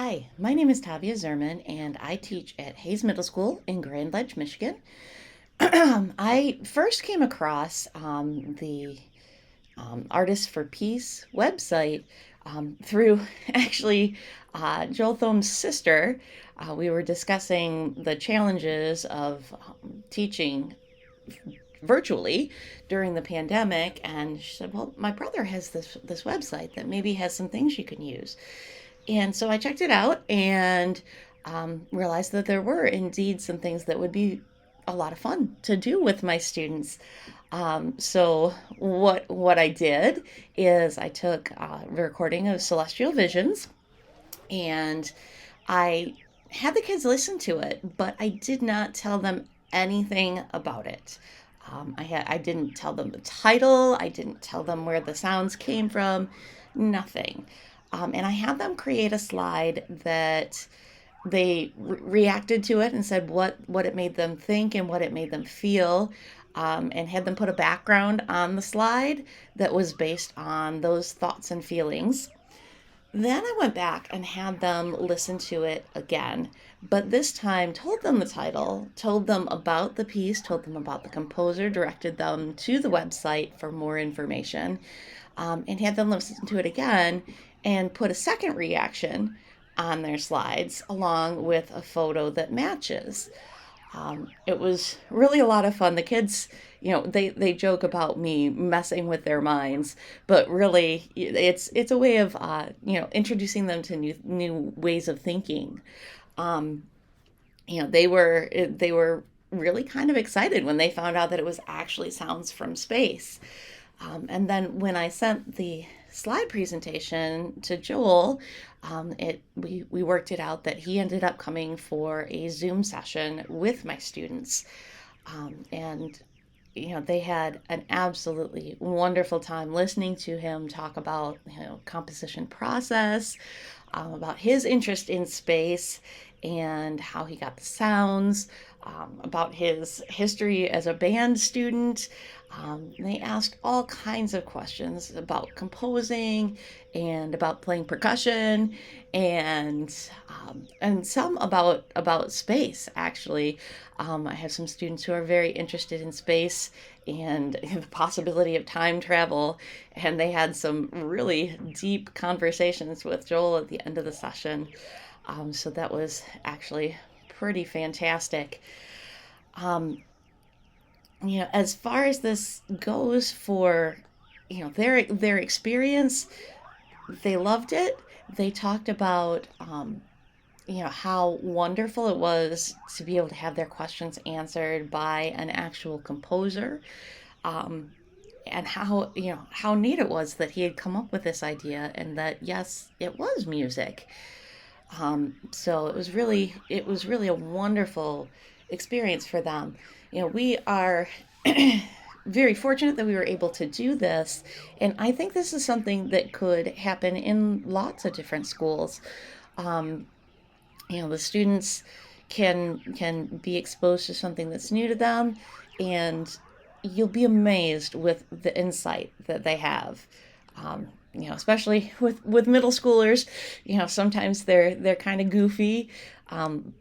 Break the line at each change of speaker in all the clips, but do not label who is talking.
Hi, my name is Tavia Zerman, and I teach at Hayes Middle School in Grand Ledge, Michigan. I first came across the Artists for Peace website through actually Joel Thome's sister. We were discussing the challenges of teaching virtually during the pandemic, and she said, "Well, my brother has this website that maybe has some things you can use." And so I checked it out and realized that there were indeed some things that would be a lot of fun to do with my students. So what I did is I took a recording of Celestial Visions, and I had the kids listen to it, but I did not tell them anything about it. I didn't tell them the title. I didn't tell them where the sounds came from. Nothing. And I had them create a slide that they reacted to it and said what it made them think and what it made them feel, and had them put a background on the slide that was based on those thoughts and feelings. Then I went back and had them listen to it again, but this time told them the title, told them about the piece, told them about the composer, directed them to the website for more information, and had them listen to it again and put a second reaction on their slides along with a photo that matches. It was really a lot of fun. The kids, they joke about me messing with their minds, but really, it's a way of introducing them to new ways of thinking. Um, they were really kind of excited when they found out that it was actually sounds from space. And then when I sent the slide presentation to Joel, we worked it out that he ended up coming for a Zoom session with my students, and they had an absolutely wonderful time listening to him talk about composition process, about his interest in space and how he got the sounds, about his history as a band student. They asked all kinds of questions about composing and about playing percussion, and some about space. Actually, I have some students who are very interested in space and the possibility of time travel, and they had some really deep conversations with Joel at the end of the session. So that was actually pretty fantastic. Um, as far as this goes for, their experience, they loved it. They talked about, how wonderful it was to be able to have their questions answered by an actual composer, um, and how neat it was that he had come up with this idea and that yes, it was music. So it was really a wonderful experience for them. We are very fortunate that we were able to do this, and I think this is something that could happen in lots of different schools. Um, the students can be exposed to something that's new to them, and you'll be amazed with the insight that they have. Especially with middle schoolers, sometimes they're kind of goofy, um,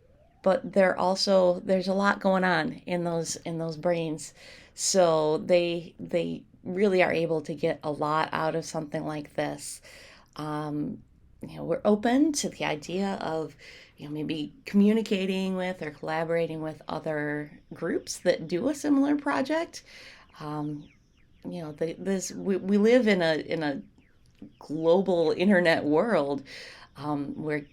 but there's a lot going on in those brains, so they really are able to get a lot out of something like this. Um, we're open to the idea of maybe communicating with or collaborating with other groups that do a similar project. Um, we live in a global internet world, where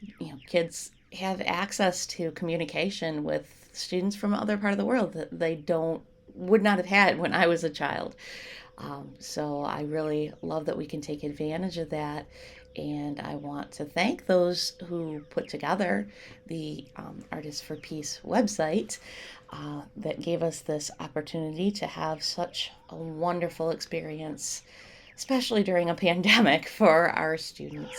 kids have access to communication with students from other part of the world that they don't would not have had when I was a child. So I really love that we can take advantage of that. And I want to thank those who put together the Artists for Peace website, that gave us this opportunity to have such a wonderful experience, especially during a pandemic, for our students.